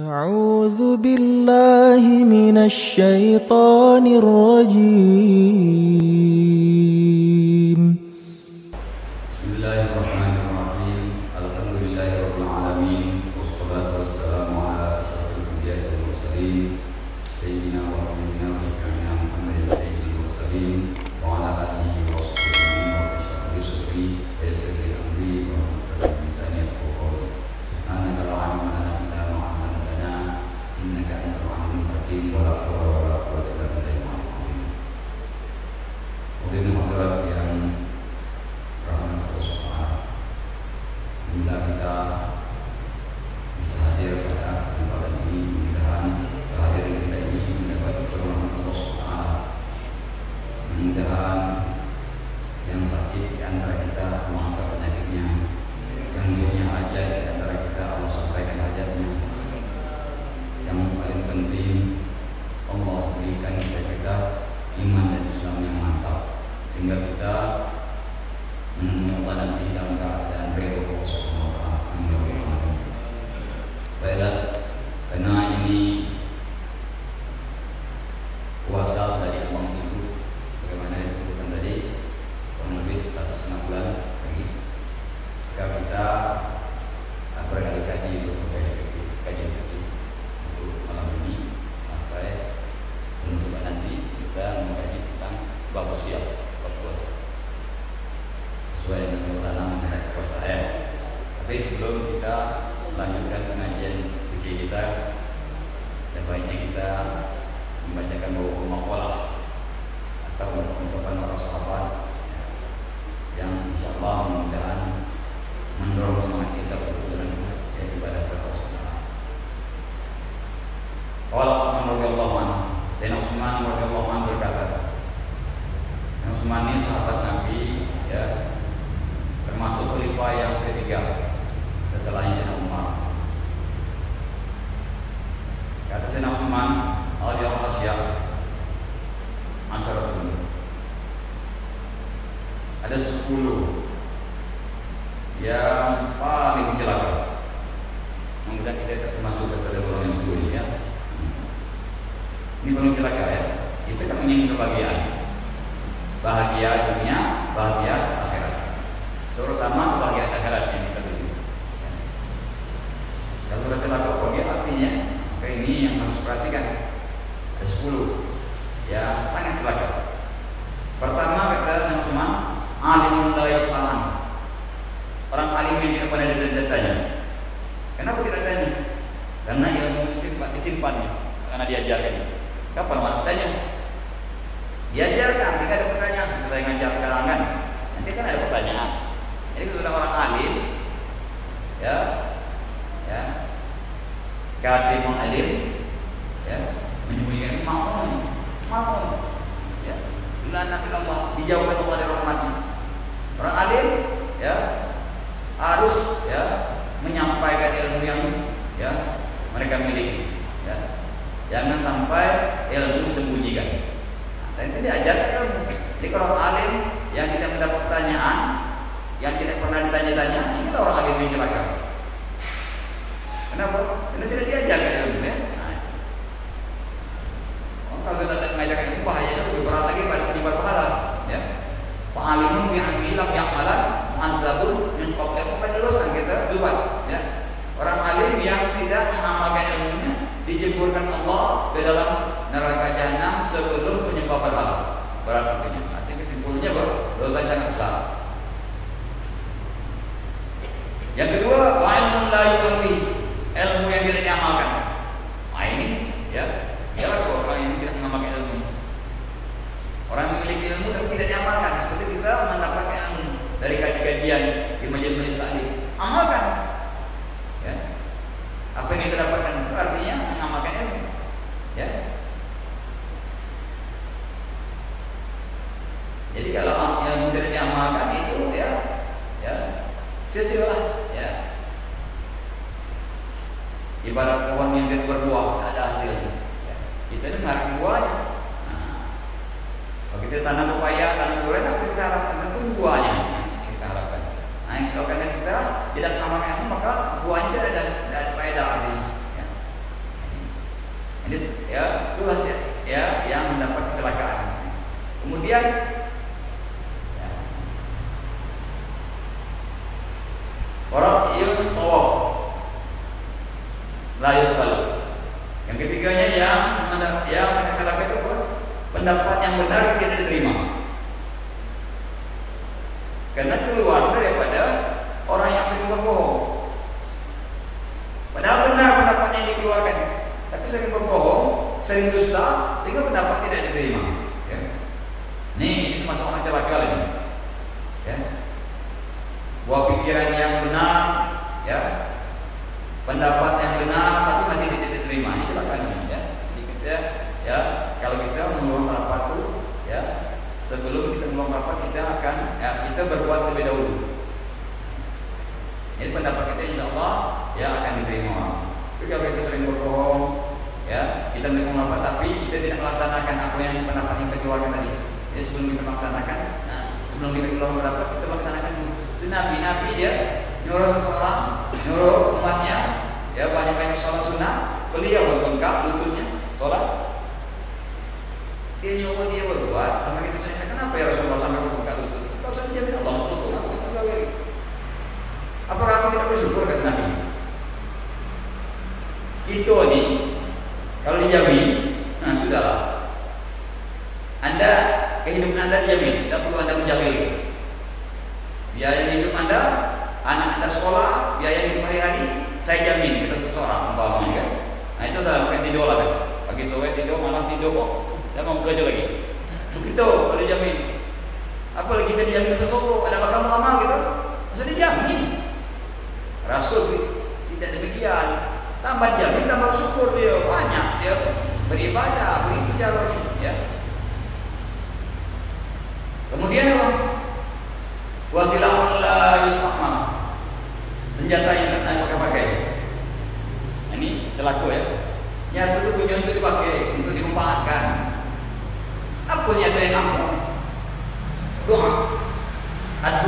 أعوذ بالله من الشيطان الرجيم. بسم الله الرحمن الرحيم. الحمد لله رب العالمين، والصلاة والسلام على أشرف الأنبياء والمرسلين سيدنا ونبينا وشفيعنا محمد سيد المرسلين وعلى آله وصحبه ومن اشرح لي صدري ويسر لي أمري واحلل بلساني يفقهوا قولي. سبحانك لا علم لنا إلا ما علمتنا إنك أنت العليم الحكيم ولا حول ولا قوة إلا بالله العلي العظيم. Hadirin hadirat yang rahmat Allah Subhanahu. Bila kita bisa hadir pada kesempatan ini, mudah-mudahan kehadiran kita ini mendapat pertolongan Allah Subhanahu. Mudah-mudahan yang sakit di antara kita Allah angkat penyakitnya, yang punya hajat di antara kita Allah sampaikan hajatnya. Yang paling penting Allah berikan kepada kita iman dan Islam yang mantap, sehingga kita menemui Allah nanti dalam keadaan ridho Allah Subhanahu wa Ta'ala. Amin. Baiklah, karena ini puasa dari Allah itu, bagaimana disebutkan tadi, kurang lebih 1,5 bulan lagi. Jika kita berkali-kali kaji untuk malam ini sampai penutupan nanti kita mengkaji tentang bab siap, bab puasa sesuai dengan suasana mengenai puasa ya. Tapi sebelum kita melanjutkan pengajian fikih kita, yang baiknya kita membacakan beberapa maqalah atau ungkapan para sahabat yang insyaallah mudah-mudahan mendorong semangat kita untuk dalam ibadah kepada Allah Subhanahu. Qala Utsman radhiyallahu anhu, Sayyidina Utsman radhiyallahu anhu berkata, Utsman ini sahabat Nabi ya, termasuk khalifah yang ketiga setelah Sayyidina Umar. Kata Sayyidina Utsman radhiyallahu anhu, asyaratun, ada 10 yang paling celaka. Mudah-mudahan kita termasuk kepada golongan yang 10 ini ya. Ini paling celaka ya. Kita kan ingin kebahagiaan, bahagia dunia, bahagia akhirat, terutama kebahagiaan akhirat yang kita tuju. Kalau sudah celaka bahagia artinya, maka ini yang harus perhatikan. Ada 10 ya sangat celaka. Pertama kata Sayyidina Utsman, alimun la yus'alan, orang alim yang tidak pernah ditanya. Kenapa tidak tanya? Karena ilmu disimpan, karena diajarkan. Kapan waktu tanya? Diajarkan, jika ada pertanyaan, seperti saya ngajar sekarang kan, nanti kan ada pertanyaan. Jadi kalau ada orang alim, ya, katimun alim, ya, menyembunyikan mau, ya, bila Nabi Allah dijauhkan Allah dari rahmatnya. Orang alim, ya, harus, ya, menyampaikan ilmu yang, ya, mereka miliki, ya, jangan sampai ilmu disembunyikan. Dan itu diajarkan ilmu. Jadi kalau orang alim yang tidak mendapat pertanyaan, yang tidak pernah ditanya-tanya, ini orang alim yang celaka. Kenapa? Karena tidak diajarkan ilmu ya. Nah, kalau kita tidak mengajarkan ilmu, bahayanya lebih berat lagi pada penyebar pahala. Ya. Pak alimun bi'amilam ya'malan mu'adzabun min qablahu fadlusan, kita jubat. Ya. Orang alim yang tidak mengamalkan ilmunya dijeburkan Allah ke dalam neraka jahanam sebelum penyembah berhala. Berat artinya. Artinya kesimpulannya dosa sangat besar. Yang kedua, wa'ilmun la yu'li, ilmu yang tidak diamalkan. Nah ini ya, orang yang tidak mengamalkan ilmu. Orang yang memiliki ilmu tapi tidak diamalkan. Seperti kita mendapatkan ilmu dari kajian di majelis taklim. Amalkan. Ya. Apa yang kita dapatkan itu artinya mengamalkan ilmu. Ya. Jadi kalau yang tidak diamalkan itu ya sia-sialah ya. Ibarat pohon yang tidak berbuah, tak ada hasilnya. Ya. Kita ini mengharapkan buahnya. Nah, kalau kita tanam pepaya, tanam durian, apa kita harapkan? Tentu buahnya kita harapkan. Nah, kalau kita tidak mengamalkan ilmu, maka buahnya tidak ada faedah artinya. Ya. kemudian ya, orang yang sawab layak kalau. Yang ketiganya yang kata-kata itu pendapat yang benar tidak diterima. Karena keluar daripada orang yang sering berbohong. Padahal benar pendapat yang dikeluarkan, tapi sering berbohong, sering dusta, sehingga pendapat tidak diterima. Ya. Ini masuk orang celaka ini. Ya. Buah pikiran yang benar, ya, pendapat yang benar, tapi masih tidak diterima. Ini celakanya. Ya. Jadi kita, ya, kalau kita mengeluarkan rapat itu, ya, sebelum kita mengeluarkan rapat kita akan, ya, kita berbuat lebih dahulu. Jadi pendapat kita insya Allah ya akan diterima. Tapi kalau kita sering berbohong, ya, kita mengeluarkan rapat tapi kita tidak melaksanakan apa yang pendapat yang kita keluarkan tadi. Jadi sebelum kita melaksanakan, nah, sebelum kita keluarkan rapat kita laksanakan dulu. Itu Nabi dia nyuruh seseorang, nyuruh umatnya, ya, banyak-banyak sholat sunnah, beliau berbengkak lututnya, sholat. Dia nyuruh dia berbuat, sampai kita tanya kenapa ya Rasulullah sampai berbengkak lutut? Kau sudah jamin Allah betul. Apakah kita bersyukur kata Nabi? Itu nih, kalau dijamin, nah sudahlah. Anda kehidupan Anda dijamin, tidak perlu Anda menjaga itu. Biaya hidup Anda, anak Anda sekolah, biaya hidup hari-hari, saya jamin kita seseorang umpamanya kan. Nah itu sudah bukan tidur lah kan. Pagi sore tidur, malam tidur kok, dan mau bekerja lagi. Begitu kalau dijamin. Apalagi kita dijamin sesuatu, ada bakal amal gitu, sudah dijamin. Rasul tidak demikian. Tambah jamin, tambah syukur dia banyak, dia beribadah, begitu caranya. Ya. Kemudian apa? Wasilahun la yusmah, senjata yang tidak pakai. Ini celaka ya. Nyata itu punya untuk dipakai, untuk dimanfaatkan. Apa nyata yang ampuh? Doa.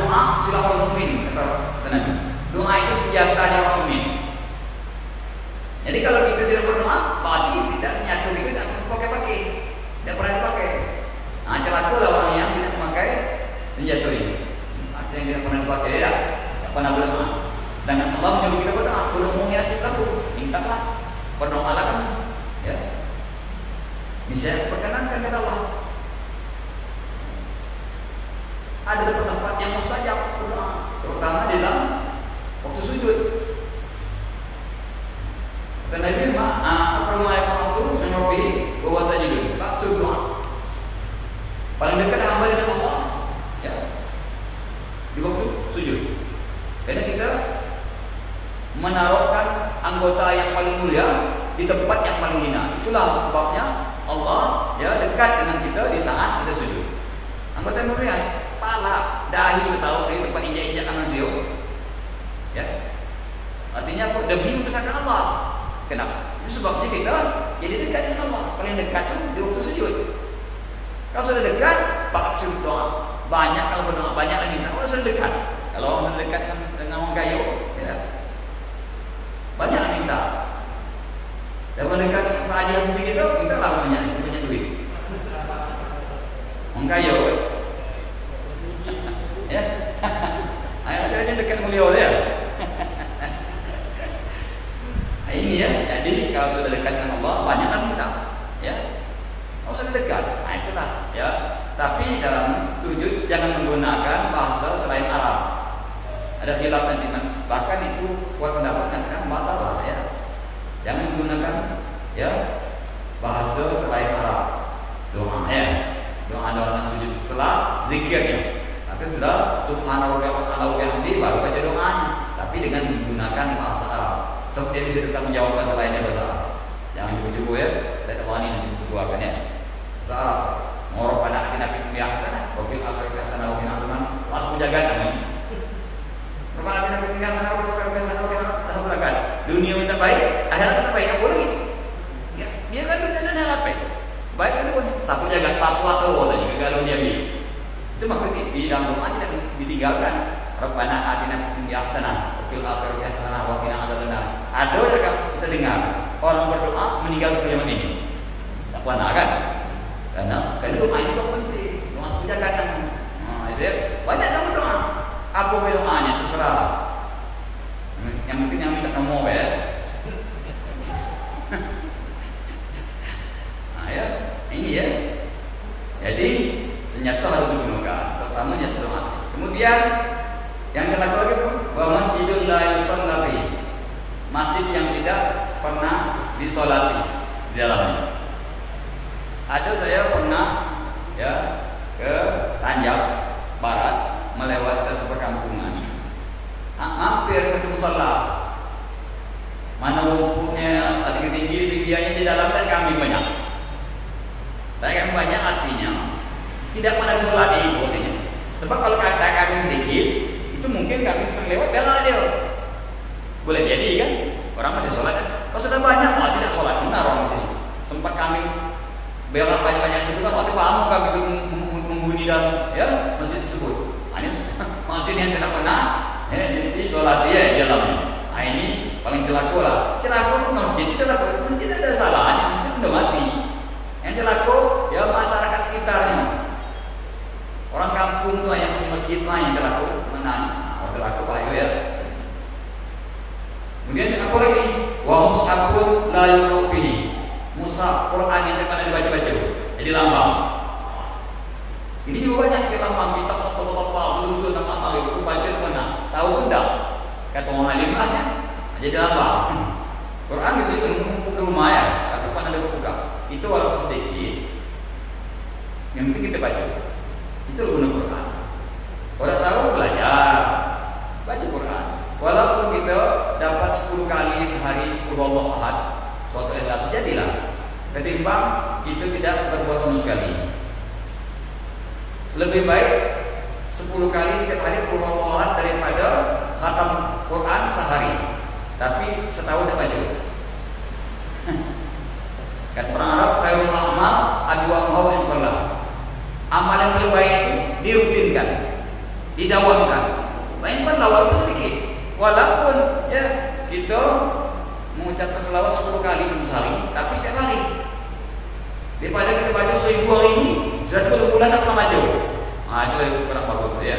Doa silahul mukmin kata Nabi. Doa itu senjatanya orang mukmin. Jadi kalau kita tidak berdoa, berarti tidak senjata itu tidak pakai-pakai, tidak pernah dipakai. Nah, celakalah orang yang tidak memakai senjata ini. Artinya yang tidak pernah dipakai ya, tidak pernah berdoa. Sedangkan Allah menyuruh kita berdoa. Kalau mau ngasih tahu, mintalah, berdoalah kan, ya. Bisa perkenankan kepada Allah. Ada tempat yang mustajab berdoa, terutama di dalam waktu sujud. Karena Nabi Al-Qur'an itu menyuruh bahwasanya itu maksud doa. Paling dekat hamba dengan Allah, ya, di waktu sujud. Karena kita menaruhkan anggota yang paling mulia di tempat yang paling hina. Itulah sebabnya Allah ya dekat dengan kita di saat kita sujud. Anggota yang mulia, kepala, dahi, tahu di tempat injak-injak manusia. Ya. Artinya apa? Demi membesarkan Allah. Kenapa? Itu sebabnya kita jadi dekat dengan Allah. Paling dekat itu di waktu sujud. Kalau sudah dekat, maksud doa. Banyak kalau berdoa, banyak lagi. Kalau sudah dekat, kalau mendekat dengan orang kaya, ya, banyak minta. Dan mendekat Pak Haji sendiri itu, kita lah banyak duit. Orang kaya, ya. Ada dekat beliau ya. Ini ya, jadi kalau sudah dekat dengan Allah, banyaklah minta, ya. Kalau sudah dekat, nah itulah, ya. Tapi dalam sujud jangan menggunakan bahasa selain Arab. Ada khilaf nanti, bahkan itu buat pendapat kan batal lah, ya. Jangan menggunakan, ya, bahasa selain Arab. Doa, ya. Doa dalam sujud setelah zikirnya. Nanti sudah Subhanallah wa bihamdihi baru baca doanya, tapi dengan menggunakan bahasa Arab. Sebab dia bisa tetap menjawabkan selainnya bahasa Arab. Jangan cukup-cukup ya, saya tak wani nanti keluarkan ya. Bahasa Arab, ngorok pada akhir-akhir biasa, wakil akhir biasa, wakil akhir langsung menjaga namanya. Kepada akhir-akhir biasa, wakil biasa, langsung menjaga. Dunia minta baik, akhirat minta baik, apa lagi? Ya, dia kan dunia dan akhirat baik kan pun. Sapu jaga satu atau tadi kalau dia bi. Itu maksudnya di dalam doa tidak ditinggalkan. Rabbana atina fid dunya hasanah wa fil akhirati hasanah wa qina adzabannar. Ada dekat kita dengar orang berdoa meninggal ke zaman ini. Tak pernah kan? Karena doa itu penting. Doa Nah ya, ini ya. Jadi senjata harus digunakan, terutama senjata mati. Kemudian yang kedua lagi bahwa masjidul la yusalla fi, masjid yang tidak pernah disolati di dalamnya. Ada saya pernah ya ke Tanjab Barat melewati satu perkampungan, hampir satu musola, mana rumputnya tadi tinggi-tingginya di dalam dan kami banyak. Saya kan banyak artinya tidak pernah sholat di itu artinya. Sebab kalau kata kami sedikit, itu mungkin kami sedang lewat bela dia. Boleh jadi kan? Orang masih sholat. Kalau sudah banyak, tidak sholat benar orang sini. Sempat kami bela banyak-banyak situ kan waktu paham kami menghuni dalam ya masjid tersebut. Hanya masjid yang tidak pernah di sholat dia di dalamnya. Nah ini paling celaka lah. Celaka masjid itu celaka, tidak ada salahnya, sudah mati. Yang celaka ya masyarakat sekitarnya. Orang kampung tuh yang punya masjid mah yang celaka mana? Nah, celaka bahaya ya. Kemudian apa lagi? Wa mushafun la yurufihi. Mushaf Quran yang tidak pernah dibaca-baca. Jadi lambang. Ini juga banyak yang lambang kita foto-foto lulusan nama itu baca di mana? Tahu enggak? Kata orang alim lah ya. Jadi lambang. Quran itu juga lumayan, tapi pernah ada buka. Itu walaupun sedikit, yang penting kita baca. Itu guna Quran. Kalau tahu belajar, baca Quran. Walaupun kita dapat 10 kali sehari Allahu Ahad, suatu ikhlas jadilah. Ketimbang kita tidak berbuat sama sekali. Lebih baik 10 kali setiap hari Allahu Ahad daripada khatam Quran sehari, tapi setahun tak baca. Kata orang Arab, khairul a'mal adwamuha in qalla. Amal yang paling baik itu dirutinkan, didawamkan. Lain pun lawal sedikit. Walaupun ya kita mengucapkan selawat 10 kali dalam sehari, tapi setiap hari. Daripada kita baca 1000 hari ini, sudah 10 bulan tak pernah baca. Ah itu kurang bagus ya.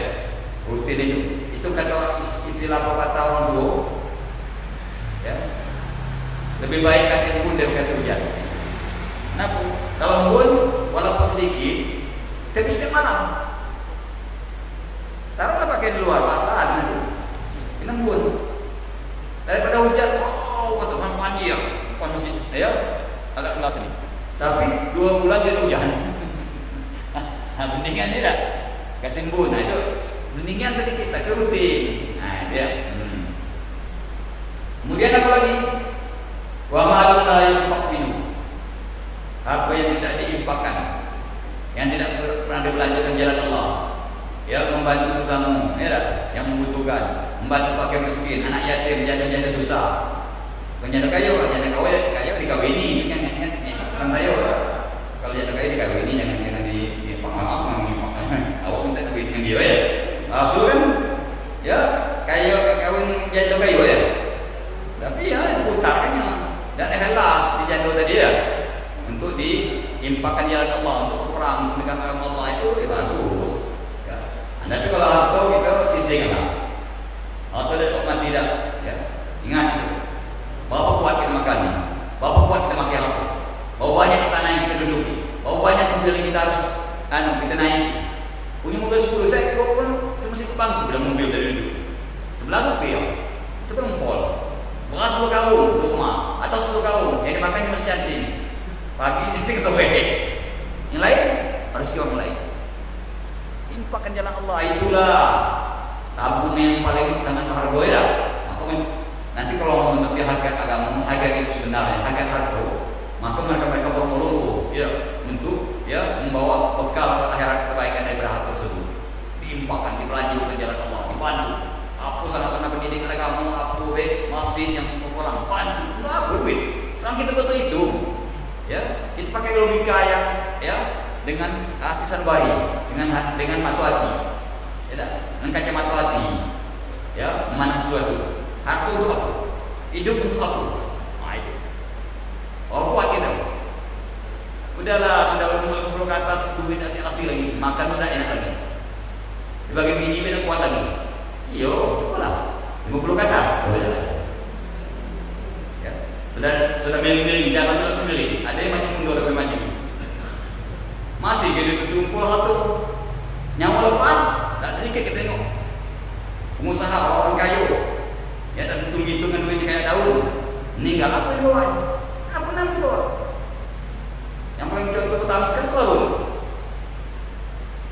Rutin itu. Itu kata istilah kata orang tua. Ya. Lebih baik kasih embun daripada kasih hujan. Nah, kalau embun walaupun sedikit, tapi setiap malam. Taruhlah pakai di luar basah nanti. Ini embun. Daripada hujan, kata panjang, masjid, ya, agak kelas ini. Tapi 2 bulan jadi hujan. Nah, mendingan tidak kasih embun. Nah itu mendingan sedikit, tapi rutin. Nah dia. Kemudian apa lagi? Wa ma'al la yunfaqinu. Apa yang tidak diinfakkan, yang tidak pernah dibelanjakan jalan Allah, ya membantu sesama, ya, yang membutuhkan, membantu fakir miskin, anak yatim, janda-janda susah, janda kayu dikawini, kan tayo, kalau janda kayu dikawini jangan di panggung awak minta duit yang dia ya, langsung kan, ya kayu kawin janda kayu ya, tapi ya putarnya dan ikhlas si janda tadi ya. Untuk diimpakkan jalan Allah, untuk perang, untuk menegakkan Allah itu bagus. Ya. Tapi kalau harta kita sisihkanlah. Harta dan umat tidak. Ya. Ingat itu. Berapa kuat kita makan? Berapa kuat kita makan apa? Berapa banyak sana yang kita duduk? Berapa banyak mobil yang kita harus kita naik? Punya mobil 10 saya ikut pun cuma ikut bangku dalam mobil tadi duduk. 11 sopir. Itu kan empol. Beras 10 karung untuk rumah atau 10 karung yang dimakan cuma secantik. Pagi sitting sore. Yang lain rezeki orang lain. Infakkan jalan Allah, itulah tabung yang paling sangat berharga ya. Nanti kalau orang mengerti harga agama, harga itu sebenarnya harga harga, maka mereka bermulu ya untuk ya membawa bekal ke akhirat kebaikan daripada hal tersebut. Diinfakkan, dibelanjurkan jalan Allah, dibantu. Aku sana-sana pendidikan agama, aku masjid yang kurang bantu, lah duit. Sekarang kita betul itu. Ya, kita pakai logika yang ya dengan hati sanubari, dengan mata hati, ya, dengan kacamata hati, ya, memandang sesuatu. Harta untuk apa? Hidup untuk apa? Nah itu. Oh kuat kita. Udahlah, sudah 50 ke atas duit nanti lagi, makan udah enak lagi. Dibagi bini beda kuat lagi. Yo, coba lah. 50 ke atas. Ya. Sudah milih-milih, jalan dulu milih. Ada yang maju mundur, ada yang maju. Masih gitu tumpul satu. Nyawa lepas, tak sedikit kita tengok. Pengusaha orang kayu, ya tak hitung-hitungan duitnya kayak daun. Meninggal apa yang bawa? Apa nama bawa? Yang paling contoh utama sekali Qarun.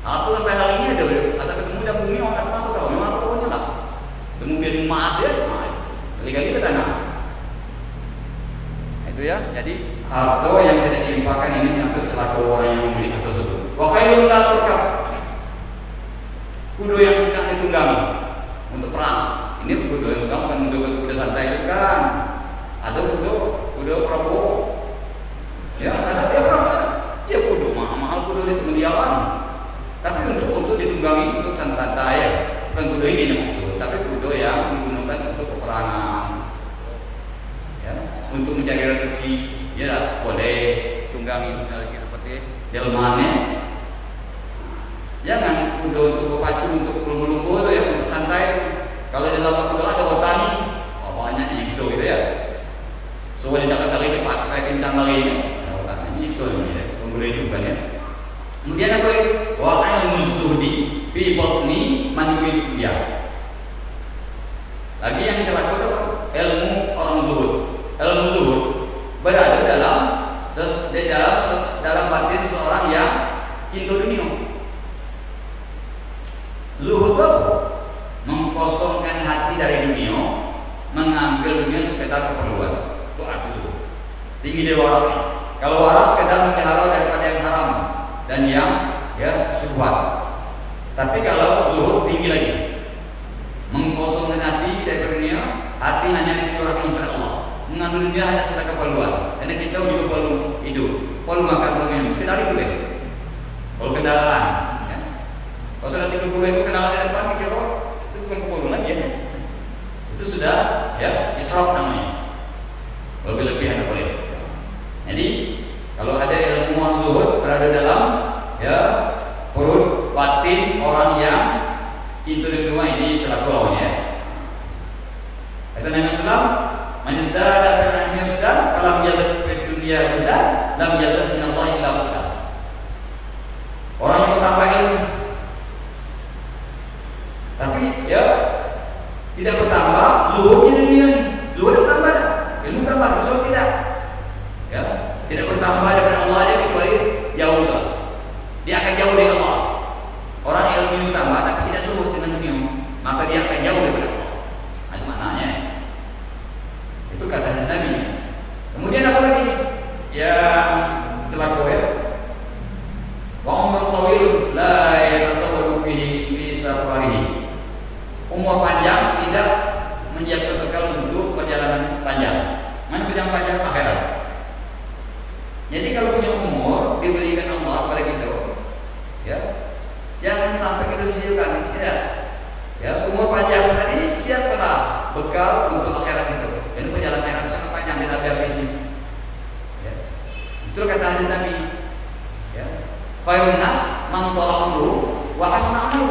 Itu sampai hari ini ada, asal ketemu dan bumi orang kata kau, memang kau punya lah. Temu piring emas ya, kali-kali ke tanah. Itu ya, jadi harta yang tidak dilimpahkan ini untuk celaka orang yang memiliki harta tersebut. Wa khairun la turkab. Kuda yang tidak ditunggangi untuk perang. Ini kuda yang kamu kan kuda santai itu kan. Ada kuda Prabowo. Ya, ada dia perang. Ya kuda mahal kuda itu mediawan. Tapi untuk ditunggangi untuk santai ya. Bukan kuda ini yang maksud, tapi kuda yang digunakan untuk peperangan. Ya, untuk mencari rezeki, ya lah, boleh tunggangi seperti delmannya. Jangan kuda untuk berpacu untuk lumba-lumba itu ya, untuk santai. Kalau di lapak kuda ada otani, banyak nyiksa gitu ya. So dia jangan lari cepat kayak kencang larinya. Ada otani nyiksa ini ya, pengguna itu kan ya. Kemudian apa lagi? Wa al-muzudi fi batni man yurid dia. Lagi yang celaka itu ilmu orang zuhud. Ilmu zuhud berada dalam batin seorang yang cinta dunia. Zuhud itu mengkosongkan hati dari dunia, mengambil dunia sekedar keperluan. Itu arti zuhud. Tinggi dia waras. Kalau waras sekedar memelihara daripada yang haram dan yang ya syubhat. Tapi kalau zuhud tinggi lagi, mengkosongkan hati dari dunia, hati hanya dikurangkan kepada Allah. Mengambil dunia hanya sekedar keperluan. Karena kita juga perlu hidup, perlu makan, perlu minum. Sekedar itu deh. Kalau kendaraan, ya. Kalau sudah 30 itu kendaraan di depan, mikir itu bukan keperluan lagi ya. Itu sudah ya israf namanya. Kalau berlebihan boleh. Jadi kalau ada ilmu zuhud berada dalam ya perut batin orang yang cinta dunia ini celaka lawannya. Kata Nabi Islam, "Manzada fil ilmi sudah, falam yazid fid dunya sudah, lam yazid min Allah illa huda." Orang yang bertambah ilmu tapi ya tidak bertambah zuhudnya di dunia ini. Zuhud bertambah, ilmu tambah, zuhud tidak. Ya, tidak bertambah daripada Allah aja kecuali jauh lah. Dia akan jauh dari Allah. Orang ilmu bertambah tapi tidak zuhud dengan dunia, maka dia akan jauh daripada Allah. Itu maknanya. Itu kata Nabi. Kemudian apa lagi? Yang celaka ya. Wa umrun tawil la yatasawwaru fihi bi safarihi. Umur panjang tidak menyiapkan bekal untuk perjalanan panjang. Mana perjalanan panjang akhirat. Jadi kalau punya umur diberikan Allah kepada kita, ya, jangan sampai kita sia-siakan, tidak. Ya, umur panjang tadi siapkanlah bekal untuk akhirat itu. Jadi perjalanan akhirat sangat panjang tidak habis. Ya, itu kata hadis Nabi. Ya, khairun nas man talaqu wa hasna amalu.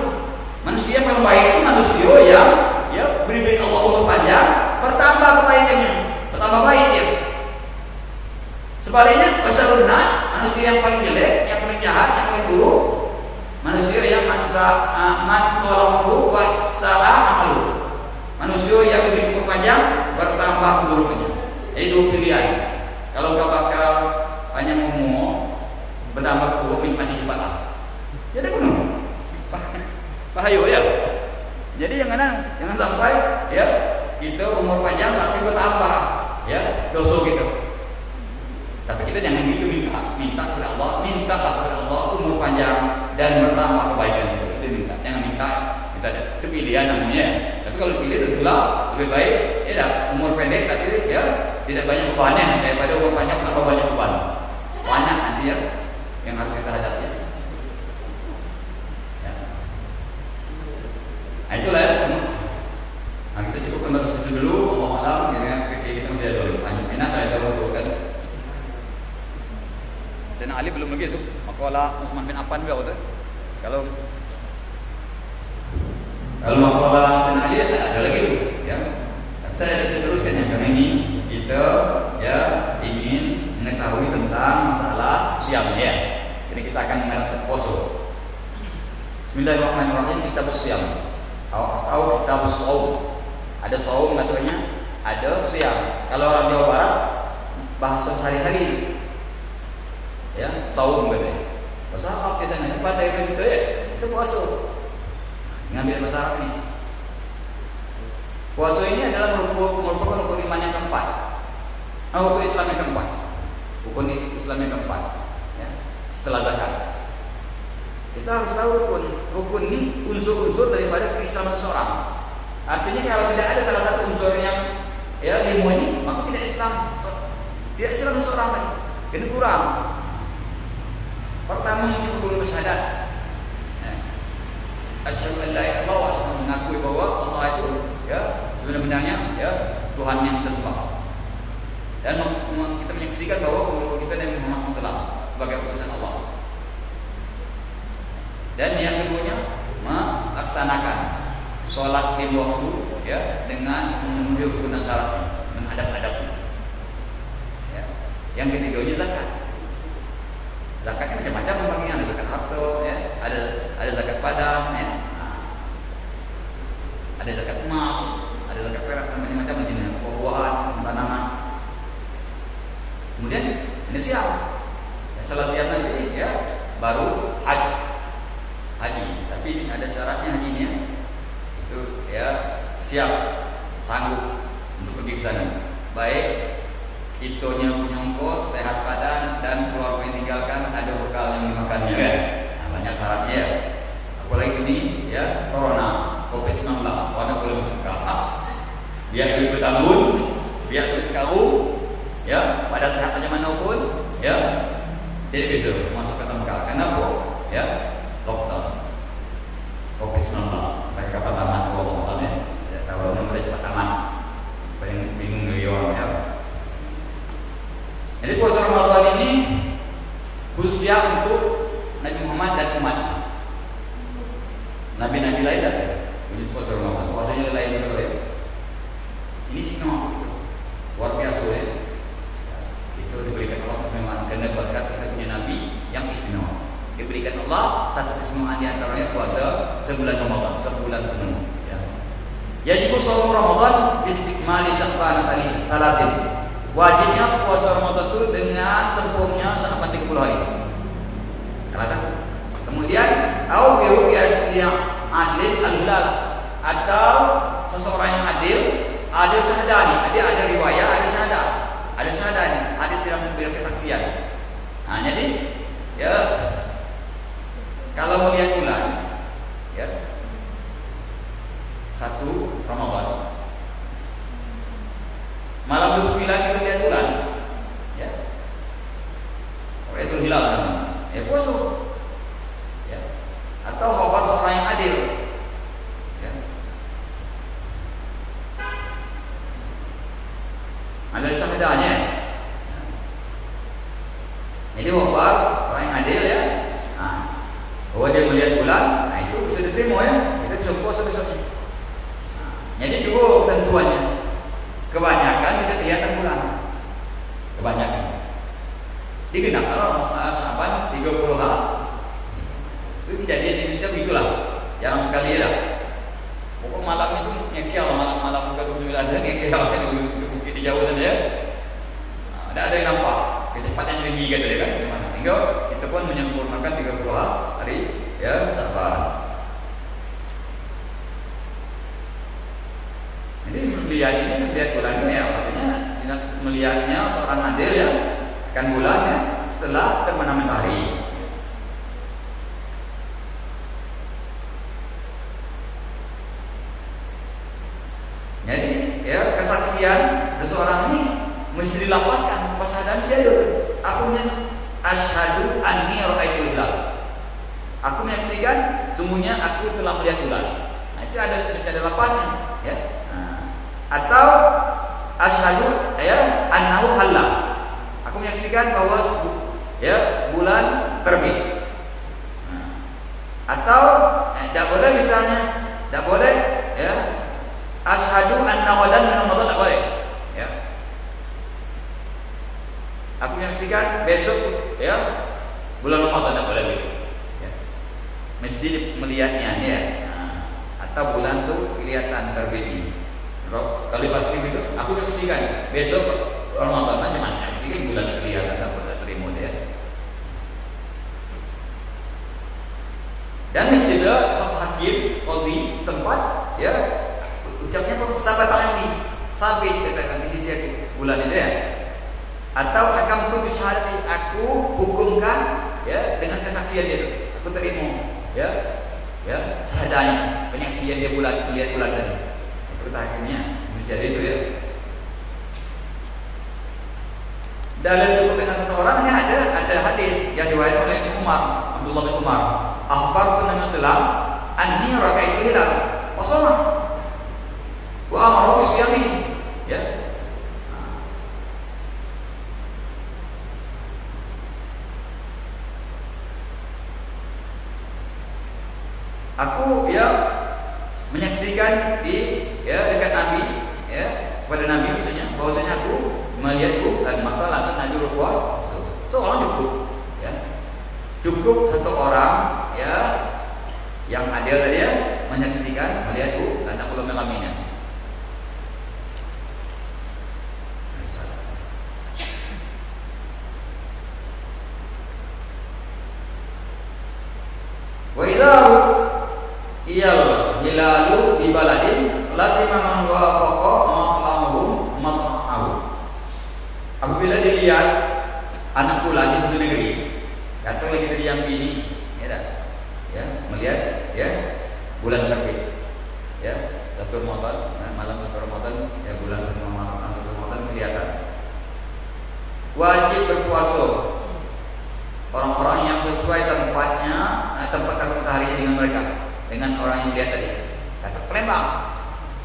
Manusia yang baik itu manusia yang ya beri Allah umur panjang, bertambah kebaikannya, bertambah baik dia. Sebaliknya, wasarun nas, manusia yang paling jelek, yang paling jahat, yang paling buruk, manusia yang man tolongku wa sa'a amalu. Manusia yang diberi umur panjang, bertambah keburukannya. Jadi dua pilihan. Kalau kau bakal hanya ngomong, bertambah keburuk, mati cepat lah. Jadi kuno. Pahayo ya. Jadi jangan sampai ya kita umur panjang tapi bertambah ya dosa kita. Tapi kita jangan gitu minta kepada Allah, minta kepada Allah umur panjang dan bertambah kebaikan itu. Itu minta, jangan minta itu pilihan namanya. Tapi kalau pilih tentulah lebih baik ya umur pendek tapi ya tidak banyak bebannya daripada umur panjang tambah banyak beban. Banyak nanti ya yang harus kita hadapi. Nah itulah ya. Nah kita cukupkan batas itu dulu. Allah malam karena kita masih ada dulu. Lanjut minat saya tahu kan. Sayyidina Ali belum lagi itu. Maqala Utsman bin Affan juga itu. Kalau maqala Sayyidina Ali ada lagi itu. Ya. Saya teruskan yang karena ini kita ya siam ya. Jadi kita akan melakukan puasa. Bismillahirrahmanirrahim. Kita bersiam atau kita bersaum. Ada saum katanya, ada siam. Kalau orang Jawa Barat bahasa sehari-hari ya, saum katanya. Bahasa Arab biasanya pada itu ya, itu puasa. Ngambil bahasa Arab ini. Puasa ini adalah merupakan rukun iman yang keempat. Rukun Islam yang keempat. Rukun Islam yang keempat. Ya, setelah zakat. Kita harus tahu rukun ini unsur-unsur daripada keislaman seseorang. Artinya kalau tidak ada salah satu unsur yang ya 5 ini, maka tidak Islam. Tidak Islam seseorang tadi. Ini kurang. Pertama mungkin rukun syahadat. Asyhadu an la ilaha illallah wa asyhadu mengakui bahwa Allah itu ya sebenarnya ya Tuhan yang kita sembah. Dan kita menyaksikan bahwa kita Nabi Muhammad SAW sebagai utusan Allah. Dan yang keduanya melaksanakan sholat di waktu ya dengan memenuhi rukun dan syaratnya, menghadap-hadapnya. Ya. Yang ketiganya zakat. Zakatnya macam-macam bagian, ada zakat harta, ya, ada zakat padang, ya. Ada zakat emas, ada zakat perak, macam-macam jenis buah-buahan, tanaman. Kemudian ini siap. Setelah siap nanti ya baru haji. Tapi ada syaratnya hajinya itu ya siap, sanggup untuk pergi ke sana. Baik itonya punya ongkos, sehat badan, dan keluarga yang tinggalkan ada bekal yang dimakannya. Nah, banyak syaratnya. Apalagi ini ya corona, COVID-19, pada belum suka. Biar duit bertahun, biar duit sekarang, ya pada saat aja manapun, ya tidak bisa masuk ke tempat. Kenapa? Ya lockdown, COVID-19. Mereka kapan tamat kalau ya, kalau mereka cepat tamat, paling bingung dari orang ya. Jadi puasa Ramadan ini khususnya untuk Nabi Muhammad dan umatnya. Nabi-nabi lain tak ada. Ini puasa Ramadan, puasanya lain juga ya. Ini istimewa, luar biasa ya. Itu diberikan Allah memang karena berkat kita punya Nabi yang istimewa. Diberikan Allah satu keistimewaan di antaranya puasa sebulan Ramadan, sebulan penuh. Ya. Yajibu shaum Ramadan istiqmali Sya'ban salasin. Wajibnya puasa Ramadan itu dengan sempurna selama 30 hari. Salah satu. Kemudian au biru'yat yang adil al-hilal, atau seseorang yang adil ada syahadani, ada riwayat, ada syahadani, adil dalam memberikan kesaksian. Nah, jadi ya kalau melihat bulan ya 1 Ramadan malam 29 kita lihat bulan ya, itu hilal ya puasa ya, atau khabar orang yang adil ya. Ada syahadanya ya. Jadi khabar orang yang adil ya, nah, bahwa dia melihat bulan, nah itu bisa diterima ya, kita bisa puasa besoknya. Nah, jadi dua ketentuannya. Kebanyakan kita kelihatan bulan. Kebanyakan. Digenap kalau Syaban 30 hari. Itu kejadian di Indonesia begitulah. Jarang sekali ya. Pokok malam itu ngekial, malam buka 29 ngekial di bukit di jauh sana ya. Nah, ada yang nampak kecepatan tinggi gitu ya kan. Hingga kita pun menyempurnakan 30 hari ya Syaban. Jadi melihat bulannya ya, artinya melihatnya seorang adil ya, kan bulannya setelah terbenam matahari. Jadi ya kesaksian seseorang ini mesti dilapaskan pas hadam syahid. Akunya asyhadu anni ra'aitul hilal. Aku menyaksikan sungguhnya aku telah melihat bulan. Nah, itu mesti ada lapasnya ya. Atau asyhadu ya annahu halal. Aku menyaksikan bahwa ya bulan terbit. Atau tidak boleh misalnya, tidak boleh ya asyhadu anna ghadan min Ramadan, tidak boleh ya. Aku menyaksikan besok ya Bulan Ramadan tak boleh gitu. Ya. Mesti melihatnya ya. Atau bulan tuh kelihatan terbit. Kalau pasti gitu, aku saksikan besok Ramadan aja mana sih bulan kelihatan tak boleh terima dia. Dan mesti ada hakim, qadhi setempat ya ucapnya pun sabat ini sabit katakan di sisi aku bulan itu ya. Atau hakam tu bisyahadati, aku hukumkan ya dengan kesaksian dia. Aku terima ya sahadanya penyaksian dia bulan melihat bulan tadi. Itu hakimnya bisa itu ya. Dalam cukup dengan satu orang ini ada hadis yang diriwayatkan oleh Abdullah bin Umar. Akhbar Nabi sallam anni ra'aitu hilal wa sama wa amara bi siyami ya. Aku ya menyaksikan di dekat Nabi ya kepada Nabi maksudnya bahwasanya aku melihatku dan maka lantas Nabi berpuasa. So orang cukup ya. Cukup satu orang ya yang adil tadi ya menyaksikan melihatku dan aku belum mengalaminya. Wa idaru iyal hilalu di baladin lazima man wafaqa mat'ahu. Apabila dilihat anak bulan di satu negeri atau lagi dari yang ini ya melihat ya bulan terbit ya satu Ramadan malam satu Ramadan ya bulan satu Ramadan kelihatan wajib berpuasa orang-orang yang sesuai tempatnya tempat terbit matahari dengan mereka dengan orang yang lihat tadi kata Palembang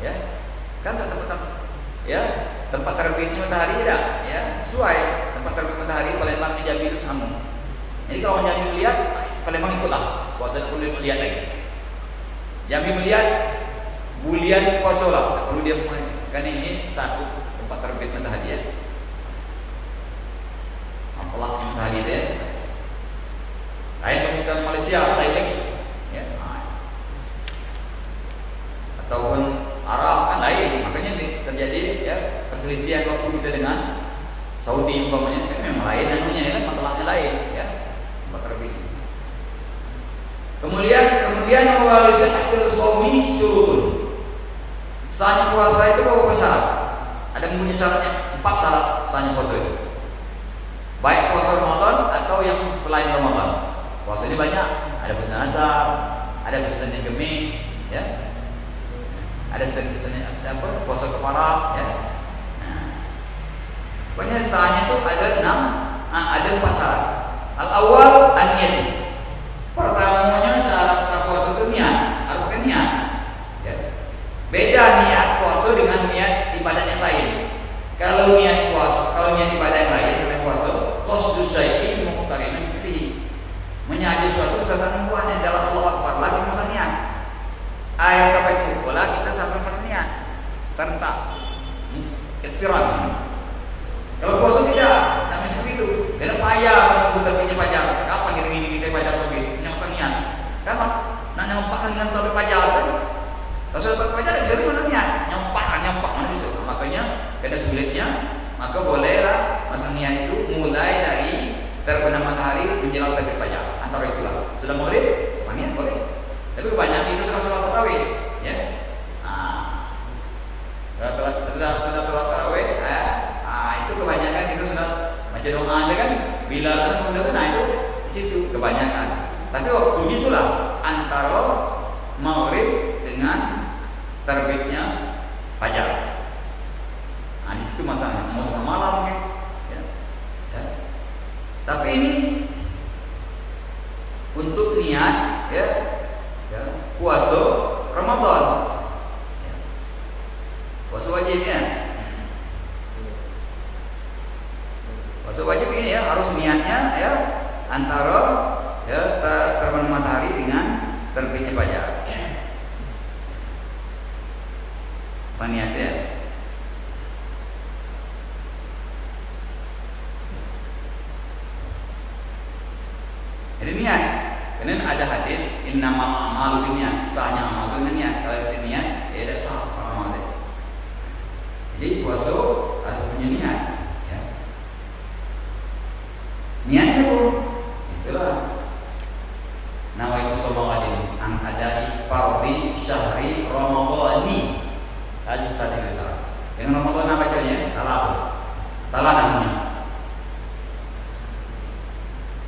ya kan tempat terbitnya matahari tidak ya sesuai tempat terbit matahari Palembang di Jambi itu sama. Jadi kalau orang Jambi melihat Palembang ikutlah puasa tak boleh melihat lagi. Jambi melihat bulian puasa lah tak perlu dia kan ini satu tempat terbit matahari ya apalah matahari dia lain kalau misalnya Malaysia lain lagi ya. Ataupun Arab kan lain makanya terjadi ya perselisihan waktu kita dengan Saudi umpamanya kan memang lain anunya ya kan matlahnya lain ya tempat terbit. Kemudian wali sihhatul shaumi syurutun. Sahnya puasa itu beberapa syarat. Ada mempunyai syaratnya 4 syarat sahnya puasa itu. Baik puasa Ramadan atau yang selain Ramadan. Puasa ini banyak, ada puasa Nazar, ada puasa Kamis, ya. Ada puasa puasa kepala, ya. Pokoknya sahnya itu ada 4 syarat. Al-awwal an-niyat. Pertamanya syarat sah puasa itu niat, artinya niat. Ya. Beda niat puasa dengan niat ibadat yang lain. Kalau niat ibadat yang lain selain puasa, qasdus syai'i muqtarinan bihi. Menyajis suatu beserta membuahnya dalam Allah Akbar lagi masa niat. Ayat sampai kumpulah kita sampai berniat serta ketiran. Kalau puasa tidak, namanya seperti itu. Karena payah menunggu terbitnya fajar. Kapan gini fajar terbit? Yang niat. Kan mas, nak nyampakkan dengan terbit fajar kan? Kalau sudah terbit fajar bisa masa niat. Nyampak mana bisa? Makanya karena sulitnya, maka bolehlah masa niat itu mulai dari terbenam matahari menjelang terbit fajar. Antara itulah. Sudah maghrib, masa niat boleh. Tapi kebanyakan itu sudah sholat tarawih, ya. Sudah sholat tarawih, itu kebanyakan itu sudah macam doa ada kan, bila kan itu di situ kebanyakan. Tapi waktu itulah antara maghrib dengan terbitnya fajar. Di situ masalahnya mau tengah malam mungkin, ya. Tapi ini untuk niat, ya. Puasa Ramadan, puasa wajibnya. Puasa wajib ini ya harus niatnya ya antara ya terbenam matahari dengan terbitnya fajar. Apa niatnya? Jadi niat. Karena ada hadis innamal a'malu binniyat, sahnya amal dengan niat. Kalau itu niat, ya tidak sah amal itu. Jadi puasa harus punya niat. Ya. Niatnya pun itulah. Nawaitu shamadin an adai fardhi syahri ramadhani. Hadis sahih itu. Dengan Ramadan apa bacanya? Salah. Salah namanya.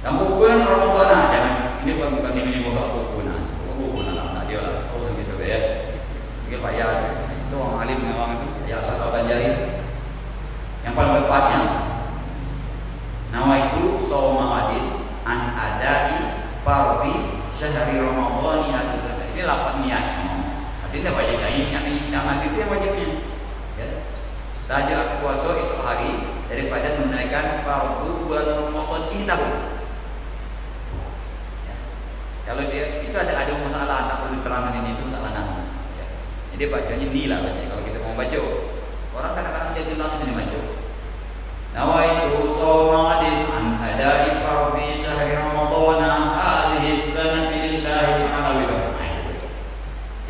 Yang bukuan Ramadan jangan ini bukan ini musuh bukuan lah dia lah terus gitu ya. Dia bayar itu orang alim memang itu ya asal Banjari. Yang paling tepatnya nawaitu shamadin an adai fardhi syahri ramadhani hadis. Ini lapan niat. Artinya wajib niat itu yang wajibnya. Saja puasa esok hari daripada menunaikan fardu bulan Ramadan ini tahun. Ya. Kalau dia itu ada masalah tak perlu diterangkan ini itu masalah nama. Ya. Jadi bacanya ni lah baca. Kalau kita mau baca, orang kadang-kadang jadi langsung ini baca. Nawaitu shamadin an adai fardhi syahri Ramadan hadhihi sanati lillahi ta'ala wa ta'ala.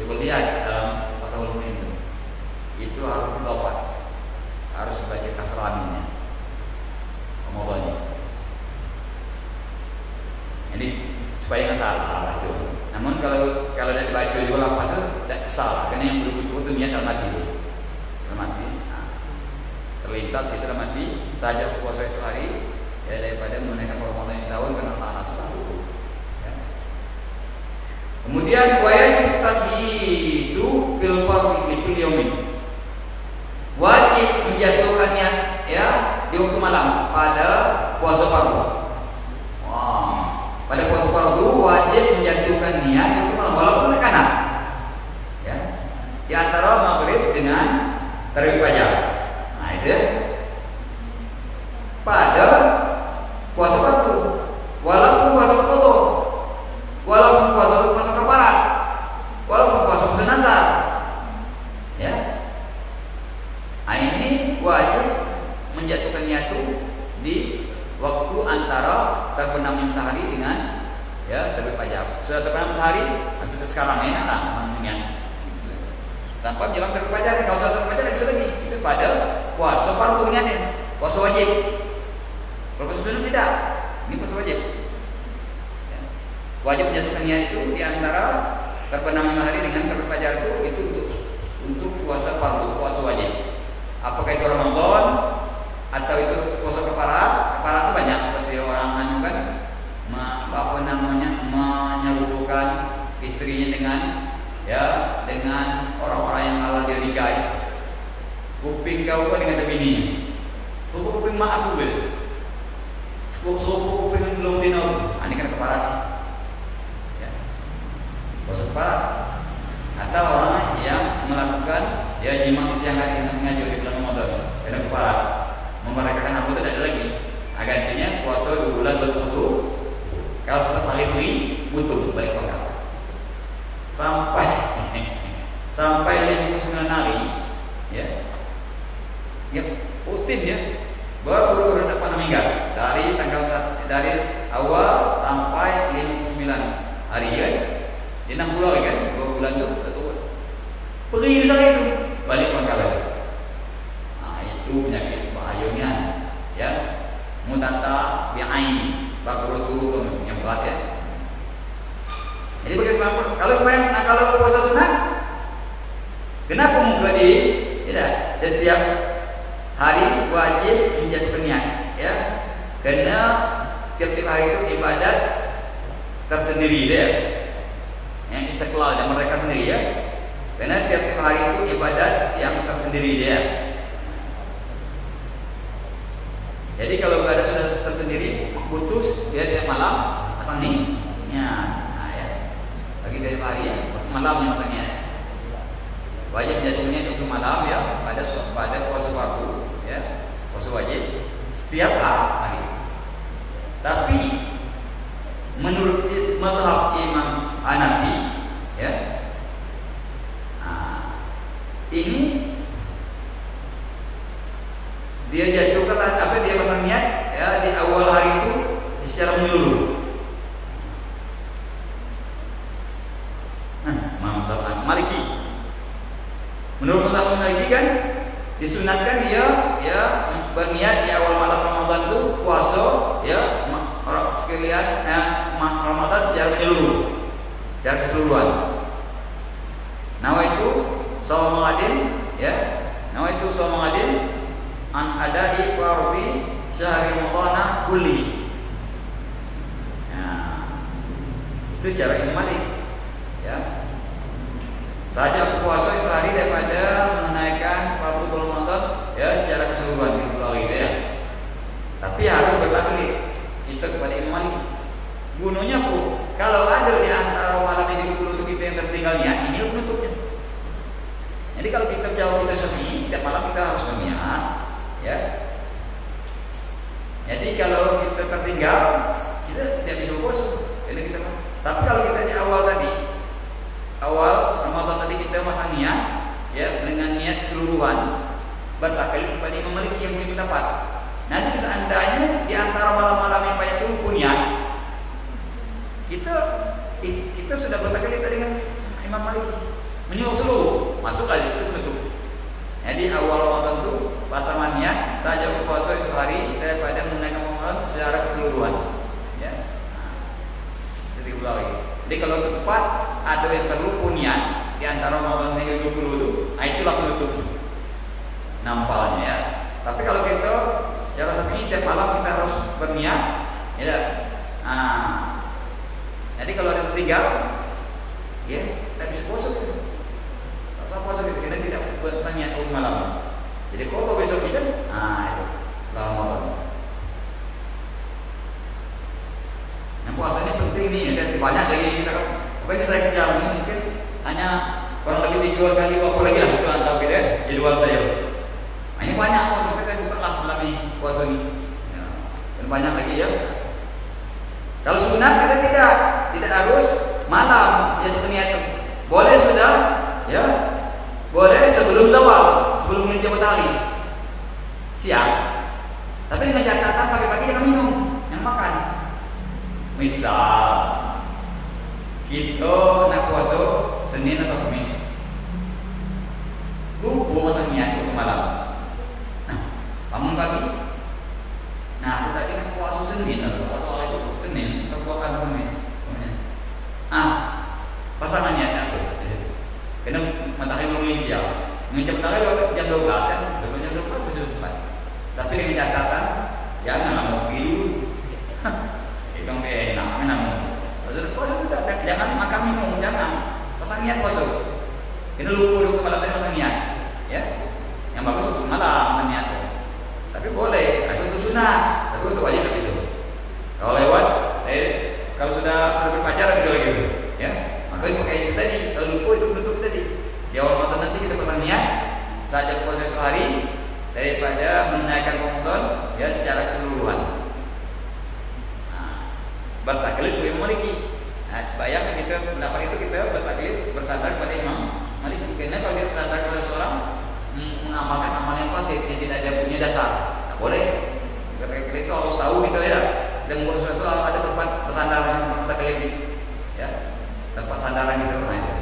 Coba lihat dalam fatwa itu harus dapat. Harus baca kasraminya Ramadan. Jadi supaya nggak salah itu. Namun kalau tidak dibaca juga lapasnya tidak salah. Karena yang betul-betul itu niat dalam hati. Dalam hati. Nah, terlintas kita dalam hati saja puasa sehari ya daripada menunaikan Ramadan tahun karena Allah sudah dulu. Ya. Kemudian wajib tadi itu fil fardhi fil yaumin. Wajib menjatuhkannya ya di waktu malam pada puasa fardu. Pada puasa fardu wajib menjatuhkan niat di waktu malam walaupun kanan. Ya. Di antara maghrib dengan terbit fajar. Nah, itu pada puasa fardu. Walaupun puasa qadha, walaupun puasa kafarat, walaupun puasa nazar. Ya. Nah, ini wajib menjatuhkan niat itu di waktu antara terbenamnya matahari dengan ya terbit fajar. Sudah terbenam matahari, seperti sekarang enak lah niat. Tanpa menjelang terbit fajar, kalau sudah terbit fajar bisa lagi. Itu pada puasa fardu niatnya, puasa wajib. Kalau puasa sunnah tidak, ini puasa wajib. Ya. Wajib menjatuhkan niat itu di antara terbenamnya matahari dengan terbit fajar itu untuk puasa fardu, puasa wajib. Apakah itu Ramadan atau itu puasa kafarat? Kafarat itu banyak seperti orang kan menyelubungkan istrinya dengan orang-orang yang halal dia nikahi. Kuping kau dengan bininya. Kuping mak aku bel. Kuping belum dino. Ini kan kafarat. Ya. Puasa kafarat. Atau orang yang melakukan ya jima siang hari sengaja di bulan Ramadan karena kafarat memerdekakan aku tidak ada lagi. Nah, gantinya puasa 2 bulan betul-betul kalau kita saling beri butuh balik waktu sampai 59 hari ya rutin ya baru dapat meninggal dari awal sampai 59 hari ya di 60 hari kan 2 bulan itu pergi di sana itu balik waktu. Nah, itu penyakit bahayanya ya mutata bi'ain berturut-turut yang berat ya. Jadi bagaimana kalau puasa sunat kenapa muka tidak setiap hari wajib menjatuhkan niat ya karena tiap-tiap hari itu ibadat tersendiri dia yang istiqlal dan mereka sendiri ya karena tiap-tiap hari itu ibadat yang tersendiri dia. Jadi kalau ibadat sudah tersendiri putus dia tiap malam pasang nih ya, nah, ya. Bagi tiap hari ya malamnya masangnya wajib jatuhnya itu malam ya pada puasa fardu ya puasa wajib setiap hari. Tapi menurut mazhab Imam Hanafi ya ini dia jatuhkan apa dia pasang niat ya kulli. Nah, itu cara Imam Malik. Ya. Saja aku puasa sehari daripada menunaikan fardu Ramadan ya secara keseluruhan gitu ya. Tapi harus bertaklid kita kepada Imam Malik. Gunanya pun kalau ada di antara malam yang 30 itu kita yang tertinggal niat, ini penutupnya. Jadi kalau kita jauh kita Syafi'i, setiap malam kita harus berniat, ya. Jadi kalau kita tertinggal, kita tidak bisa puasa. Jadi kita. Tapi kalau kita di awal tadi, awal Ramadan tadi kita masang niat, ya dengan niat keseluruhan, bertaklid kepada Imam Malik yang punya pendapat. Nanti seandainya di antara malam-malam yang banyak itu punya, kita sudah bertaklid dengan Imam Malik, menyuruh seluruh masuk aja itu betul. Jadi awal Ramadan itu pasangan niat saja puasa sehari daripada menunaikan Ramadan secara keseluruhan. Ya, jadi ulangi. Jadi kalau tepat ada yang terlupa niat di antara Ramadan yang 20 itu, itulah penutupnya. Nampalnya ya. Tapi kalau kita cara seperti setiap malam kita harus berniat, ya. Jadi kalau ada tertinggal, ya tidak bisa puasa. Rasa puasa kita kena tidak buat niat malam. Jadi kalau besok kita, itu Ramadan. Yang puasanya penting nih, dan banyak lagi kita. Pokoknya saya kejar ini mungkin hanya kurang lebih dijual kali berapa lagi lah itu antara kita jadwal saya. Ini banyak kok, sampai saya buka lah malam ini puasa ini. Ya, dan banyak lagi ya. Kalau sunat kita tidak harus malam jadi niat. Boleh sudah, ya. Boleh sebelum zawal, sebelum menginjak matahari. Siang. Tapi dengan catatan pagi-pagi jangan minum, yang makan. Misal kita nak puasa Senin atau Kamis, lupa masa niat ke malam. Bangun pagi. Nah, aku tadi nak puasa Senin atau puasa itu Senin atau puasa Kamis. Pasangan niat aku. Kena matahari belum menginjak. Menginjak matahari jam 12 kan? Jam 12 bisa sempat. Tapi dengan catatan jangan lama dulu. Itu kayak enak menang. Puasa itu jangan makan minum, jangan. Pasang niat puasa. Kena lupa dulu malam tadi pasang niat. Ya. Yang bagus untuk malam niat. Tapi boleh, itu untuk sunat, tapi untuk wajib tak bisa. Kalau lewat, kalau sudah berpacaran bisa lagi, ya. Maka itu kayak itu tadi, kalau lupa itu penutup tadi. Di awal Ramadan nanti kita pasang niat, saja puasa sehari daripada menunaikan Ramadan, ya secara keseluruhan. Bertaklid ke Imam Maliki. Bayangkan kita pendapat itu kita bertaklid bersandar pada Imam Maliki. Karena kalau kita bersandar pada seorang mengamalkan amalan yang fasid yang tidak ada punya dasar, tak boleh. Bertaklid itu harus tahu gitu ya. Dan buat sesuatu ada tempat bersandar yang bertaklid, ya tempat sandaran itu aja.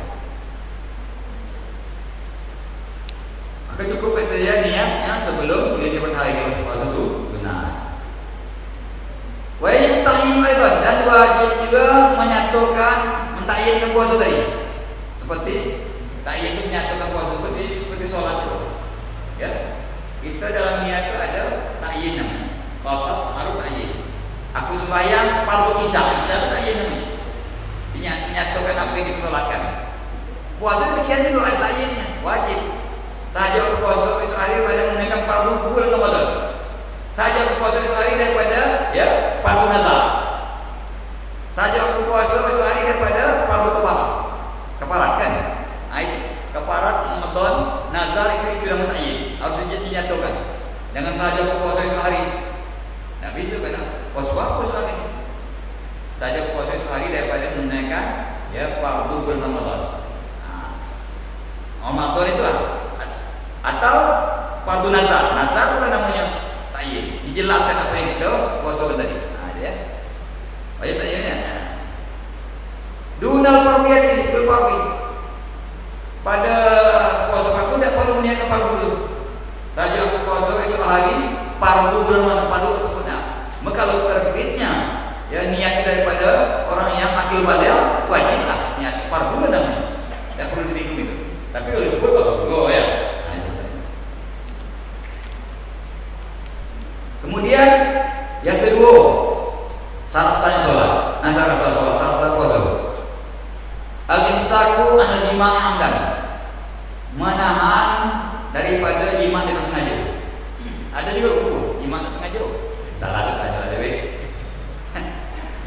Maka cukup kita niatnya sebelum kita bertahiyat puasa sunnah. Wajib ta'yin dan wajib juga menyatukan mentakyinkan puasa tadi. Seperti ta'yin itu menyatukan puasa seperti sholat itu. Ya. Kita dalam niat itu ada ta'yin namanya. Puasa harus ta'yin. Aku sembahyang fardu isya itu ta'yin namanya. Menyatukan apa yang disolatkan. Puasa demikian juga ada ta'yinnya, wajib. Saja aku puasa sehari pada menunaikan fardu bulan Ramadan. Saja aku puasa sehari daripada ya fardu nazar. Saja aku puasa sehari daripada fardu keparat kan? Itu keparat Ramadan nazar itu yang mutayin. Harus dinyatakan. Jangan saja aku puasa sehari. Tidak bisa kan? Puasa sehari. Saja aku puasa sehari daripada menunaikan ya fardu bulan Ramadan. Ramadan itulah. Atau fardu nazar. Nazar itu namanya ta'yin. Dijelaskan apa yang itu puasa tadi. Ya. Wajib ta'yinnya. Dunal fardiyati bil fardhi. Pada puasa fardu tidak perlu niat fardu dulu. Saja aku puasa sehari fardu bulan fardu sempurna. Maka kalau terbitnya ya niat daripada orang yang akil baligh wajiblah niat fardu namanya. Tidak perlu disinggung itu. Tapi kalau disebut bagus ya. Kemudian yang kedua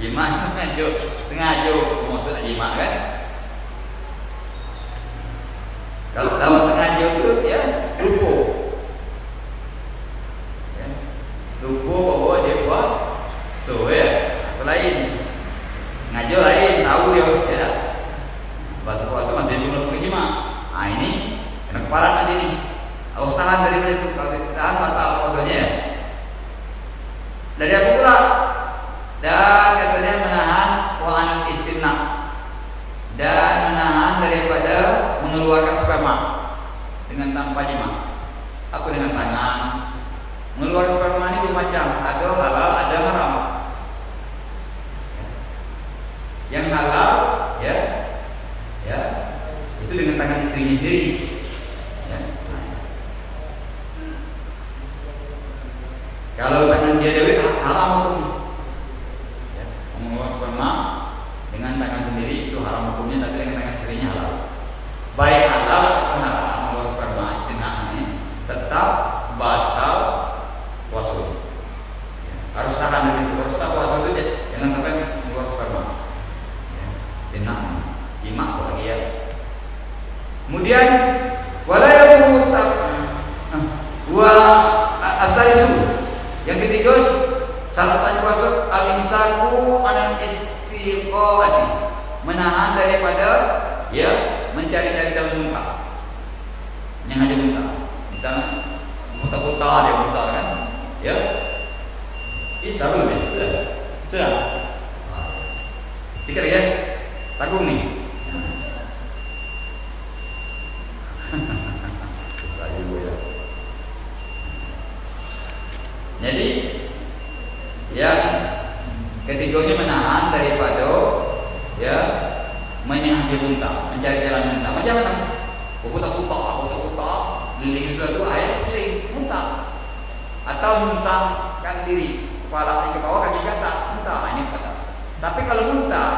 Jima sengaja maksud jima kan. Kalau lawan sengaja itu ya lupa. Ya. Lupa bahwa dia buat so ya, atau lain. Ngajo lain, tahu dia ya tak? Puasa masih belum pergi jima. Ini kena kepala tadi nih. Harus tahan dari itu. Kalau tidak tahan batal puasanya ya. Dari aku pula. Dan katanya menahan wa'anul istimna, dan menahan daripada mengeluarkan sperma dengan tanpa jima. Aku dengan tangan mengeluarkan sperma ini dua macam, ada halal, ada haram. Yang halal ya itu dengan tangan istrinya sendiri ya. Kalau tangan dia dewi haram ya. Mengeluarkan sperma dengan tangan sendiri itu haram hukumnya, tapi dengan tangan istrinya halal. Baik halal atau haram mengeluarkan sperma istimna ini tetap batal puasa ya. Harus tahan dari itu. Puasa itu jangan sampai mengeluarkan sperma ya. Istimna jima lagi ya. Kemudian wala yaqumu wa asalisu. Yang ketiga, salah satu puasa al-imsaku anil istiqaati, menahan daripada ya mencari-cari jalan muntah. Yang ada muntah. Misalnya muntah-muntah dia misalkan ya. Bisa belum ya? Sudah. Kita lihat tanggung nih. Jadi yang ketiganya menahan daripada ya menyangkut muntah, mencari jalan muntah. Macam mana? Kutak-kutak, liling sudah itu air pusing, muntah. Atau mengsangkan diri, kepala ke bawah, kaki ke atas, muntah. Ini kata. Tapi kalau muntah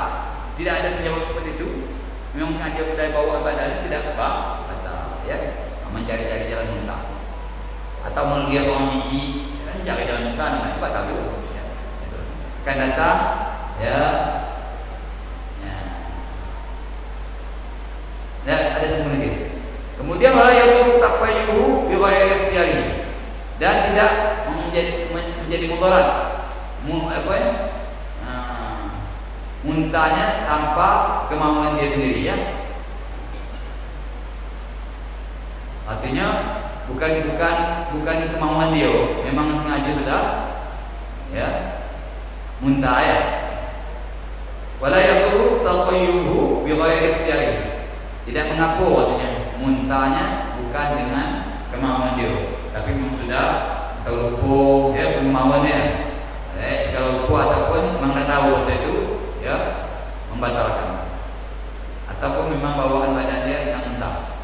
tidak ada penyebab seperti itu, memang sengaja dari bawah badan tidak apa-apa, ya, mencari-cari jalan muntah. Atau melihat orang gigi cari jalan muntah, namanya batal dulu ya. Kan datang ya. Nah, ada satu lagi. Kemudian malah yang taqayyuhu bi ghairi ikhtiyari, dan tidak menjadi mudarat. Apa ya? Muntahnya tanpa kemauan dia sendiri ya. Artinya bukan kemauan dia, memang sengaja sudah ya muntah ya. Wala yaqulu taqayyuhu bi ghairi ikhtiyari, tidak mengaku artinya muntahnya bukan dengan kemauan dia, tapi memang sudah terlupa ya kemauannya. Kalau lupa ataupun memang tak tahu saya itu ya membatalkan, ataupun memang bawaan badan dia yang muntah.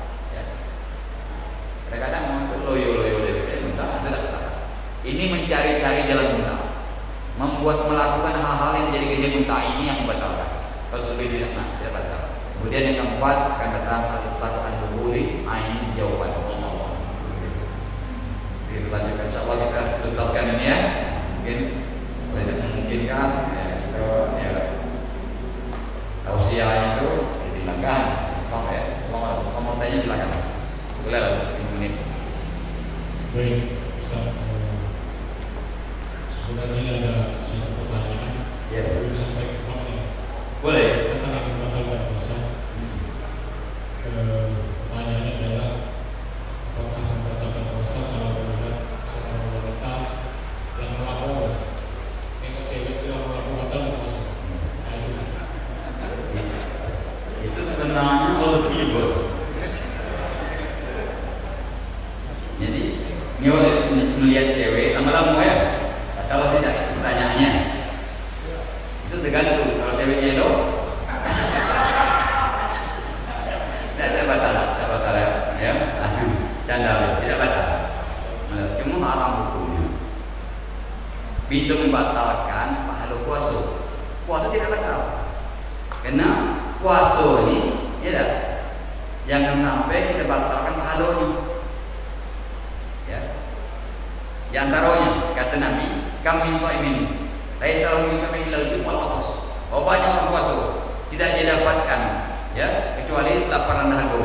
Kadang-kadang memang loyo muntah, tidak. Ini mencari-cari jalan muntah, membuat melakukan hal-hal yang menjadi kejadian muntah, ini yang membatalkan. Kalau lebih tidak batal. Kemudian yang keempat akan datang satu an-nubuli, ini jawaban Allah. Kita lanjutkan, insyaallah kita tuntaskan ini ya. Mungkin tidak memungkinkan ya, kita ya tausiah itu dihilangkan. Apa ya? Kalau mau tanya silakan. Boleh lah. Baik, Ustaz. Sebenarnya ada satu pertanyaan yang belum sampai ke mana. Boleh. Tentang batal puasa. Pertanyaannya adalah apakah membatalkan puasa kalau melihat seorang wanita yang melapor, yang cewek itu yang melapor batal puasa. Itu sebenarnya all-giver. Jadi melihat cewek lama-lama ya, kalau tidak pertanyaannya itu tergantung. Kalau ceweknya itu tidak batal ya, canda tidak batal, cuma haram hukumnya. Bisa membatalkan pahala puasa. Puasa tidak batal, karena puasa ini ya jangan sampai kita batalkan pahalanya. Di antaranya kata Nabi, kam min shaimin laisa lahu min shaimin illa al-jum' wal 'atas. banyak orang puasa tidak didapatkan ya kecuali laparan dahaga.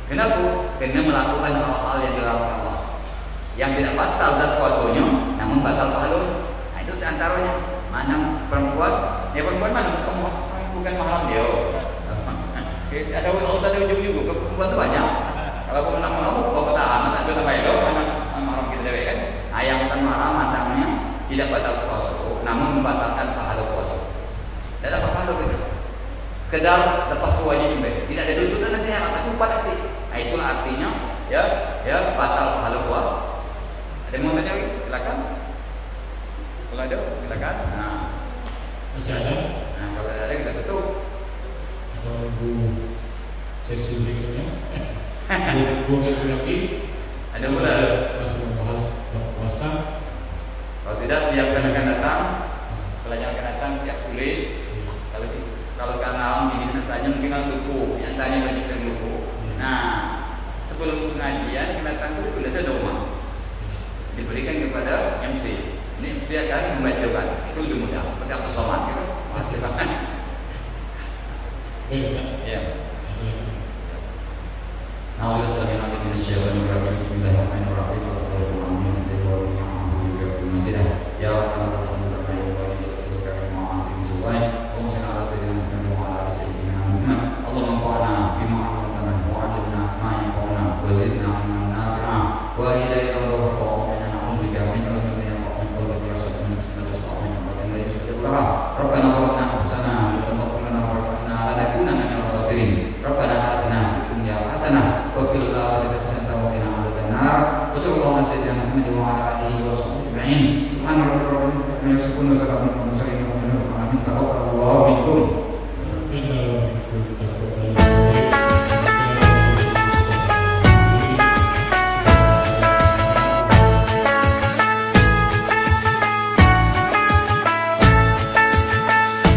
Kenapa? Karena melakukan hal-hal yang dilarang Allah. Yang tidak batal zat puasanya, namun batal pahalanya. Nah, itu seantaranya. Mana perempuan? Ya perempuan mana? Bukan mahram dia. Ada usah ada ujung juga. Perempuan itu banyak. Kalau kau menang kamu, kau kata anak tak ada baik dong. Mana mahram kita dewe kan? Nah, yang bukan mahram namanya tidak batal puasa, namun membatalkan pahala puasa. Tidak dapat pahala kita. Kedar lepas kewajiban, tidak ada tuntutan nanti yang akan lupa nanti. Nah, itulah artinya ya batal pahala puasa. Ada yang mau tanya lagi? Silakan. Kalau ada, silakan. Nah, Masih ada? nah kalau ada kita tutup. Atau nunggu sesi berikutnya? Dua minggu lagi? Ada pula. Masih membahas puasa. Kalau tidak siapkan akan datang. Pelajar akan datang siap tulis. Kalau karena ini nak tanya mungkin kan lupa. Yang tanya banyak yang lupa. Nah, sebelum pengajian kita datang itu tulisnya doa. Diberikan kepada MC. Ini MC akan membacakan. Itu lebih mudah. Seperti apa sholat gitu. Bacakan. Ya. A'udzu billahi minasyaitonir rajim. Bismillahirrahmanirrahim. Ya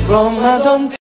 Ramadan